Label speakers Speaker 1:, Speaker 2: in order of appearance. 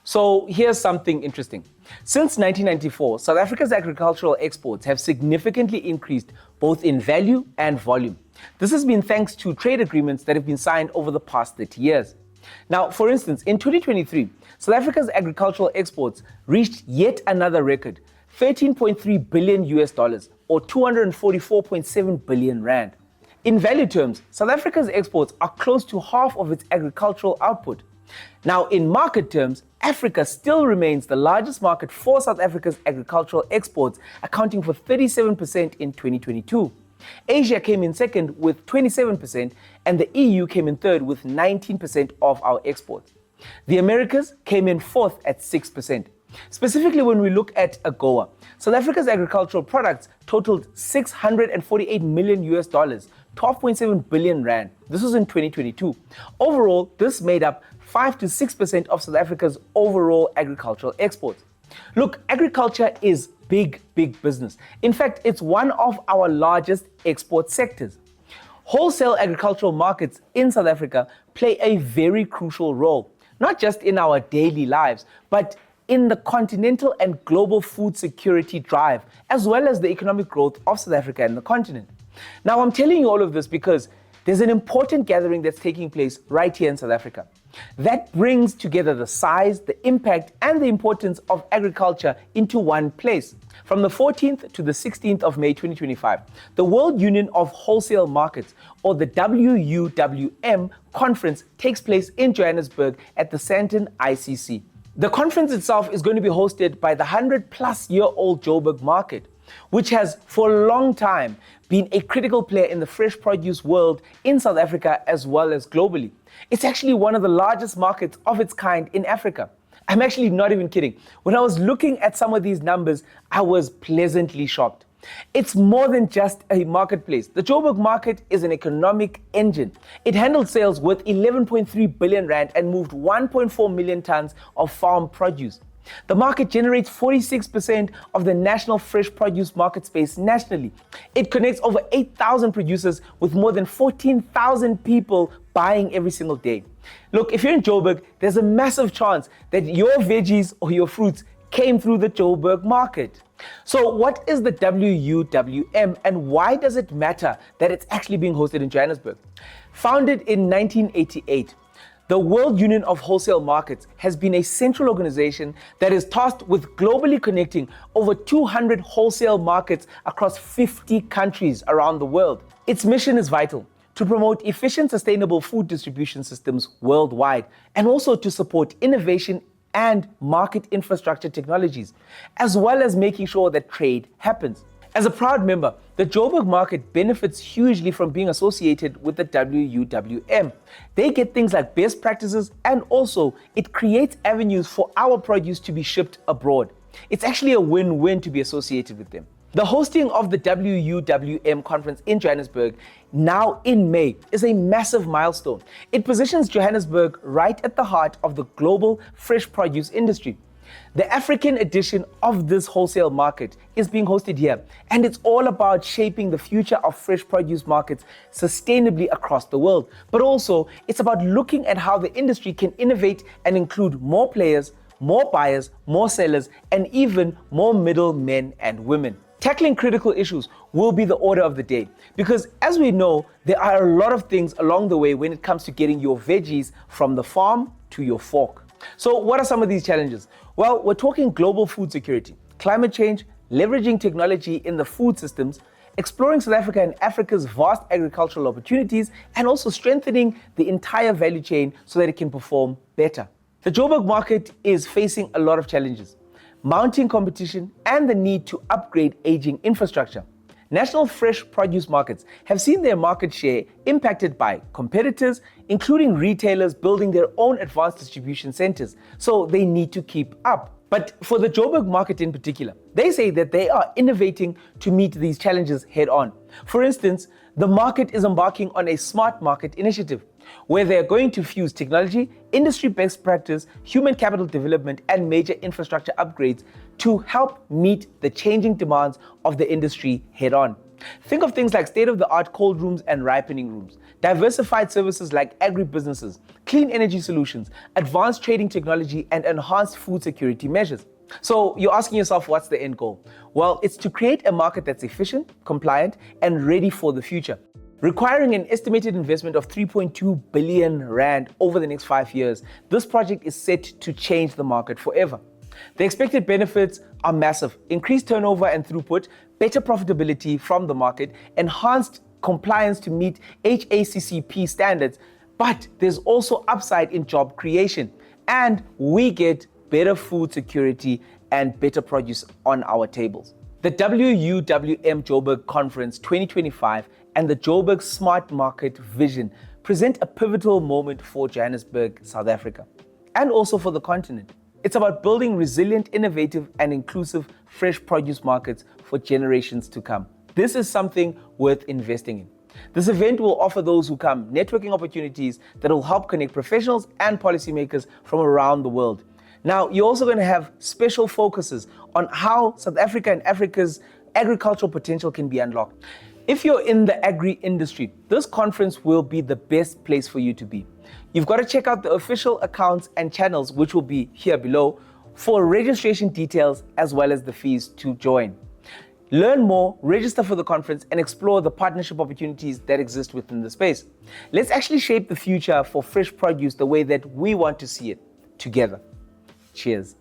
Speaker 1: So here's something interesting. Since 1994, South Africa's agricultural exports have significantly increased both in value and volume. This has been thanks to trade agreements that have been signed over the past 30 years. Now, for instance, in 2023, South Africa's agricultural exports reached yet another record, $13.3 billion or 244.7 billion rand. In value terms, South Africa's exports are close to half of its agricultural output. Now, in market terms, Africa still remains the largest market for South Africa's agricultural exports, accounting for 37% in 2022. Asia came in second with 27%, and the EU came in third with 19% of our exports. The Americas came in fourth at 6%. Specifically, when we look at AGOA, South Africa's agricultural products totaled $648 million, 12.7 billion rand. This was in 2022. Overall, this made up 5 to 6% of South Africa's overall agricultural exports. Look, agriculture is big business. In fact, it's one of our largest export sectors. Wholesale agricultural markets in South Africa play a very crucial role, not just in our daily lives, but in the continental and global food security drive, as well as the economic growth of South Africa and the continent. Now, I'm telling you all of this because there's an important gathering that's taking place right here in South Africa that brings together the size, the impact, and the importance of agriculture into one place. From the 14th to the 16th of May 2025, the World Union of Wholesale Markets, or the WUWM conference, takes place in Johannesburg at the Sandton ICC. The conference itself is going to be hosted by the 100-plus-year-old Joburg Market, which has for a long time been a critical player in the fresh produce world in South Africa as well as globally. It's actually one of the largest markets of its kind in Africa. I'm actually not even kidding. When I was looking at some of these numbers, I was pleasantly shocked. It's more than just a marketplace. The Joburg Market is an economic engine. It handled sales worth 11.3 billion rand and moved 1.4 million tons of farm produce. The market generates 46% of the national fresh produce market space nationally. It connects over 8,000 producers with more than 14,000 people buying every single day. Look, if you're in Joburg, there's a massive chance that your veggies or your fruits came through the Joburg Market. So what is the WUWM and why does it matter that it's actually being hosted in Johannesburg? Founded in 1988, the World Union of Wholesale Markets has been a central organization that is tasked with globally connecting over 200 wholesale markets across 50 countries around the world. Its mission is vital: to promote efficient, sustainable food distribution systems worldwide, and also to support innovation and market infrastructure technologies, as well as making sure that trade happens. As a proud member, the Joburg Market benefits hugely from being associated with the WUWM. They get things like best practices, and also it creates avenues for our produce to be shipped abroad. It's actually a win-win to be associated with them. The hosting of the WUWM conference in Johannesburg now in May is a massive milestone. It positions Johannesburg right at the heart of the global fresh produce industry. The African edition of this wholesale market is being hosted here, and it's all about shaping the future of fresh produce markets sustainably across the world. But also, it's about looking at how the industry can innovate and include more players, more buyers, more sellers, and even more middlemen and women. Tackling critical issues will be the order of the day, because as we know, there are a lot of things along the way when it comes to getting your veggies from the farm to your fork. So what are some of these challenges? Well, we're talking global food security, climate change, leveraging technology in the food systems, exploring South Africa and Africa's vast agricultural opportunities, and also strengthening the entire value chain so that it can perform better. The Joburg Market is facing a lot of challenges: mounting competition and the need to upgrade aging infrastructure. National fresh produce markets have seen their market share impacted by competitors, including retailers building their own advanced distribution centers, so they need to keep up. But for the Joburg Market in particular, they say that they are innovating to meet these challenges head on. For instance, the market is embarking on a smart market initiative, where they're going to fuse technology, industry best practice, human capital development, and major infrastructure upgrades to help meet the changing demands of the industry head on. Think of things like state-of-the-art cold rooms and ripening rooms, diversified services like agribusinesses, clean energy solutions, advanced trading technology, and enhanced food security measures. So you're asking yourself, what's the end goal? Well, it's to create a market that's efficient, compliant, and ready for the future. Requiring an estimated investment of 3.2 billion rand over the next 5 years, this project is set to change the market forever. The expected benefits are massive: increased turnover and throughput, better profitability from the market, enhanced compliance to meet HACCP standards, but there's also upside in job creation, and we get better food security and better produce on our tables. The WUWM Joburg Conference 2025 and the Joburg Smart Market Vision present a pivotal moment for Johannesburg, South Africa, and also for the continent. It's about building resilient, innovative, and inclusive fresh produce markets for generations to come. This is something worth investing in. This event will offer those who come networking opportunities that will help connect professionals and policymakers from around the world. Now, you're also going to have special focuses on how South Africa and Africa's agricultural potential can be unlocked. If you're in the agri-industry, this conference will be the best place for you to be. You've got to check out the official accounts and channels, which will be here below, for registration details as well as the fees to join. Learn more, register for the conference, and explore the partnership opportunities that exist within the space. Let's actually shape the future for fresh produce the way that we want to see it, together. Cheers.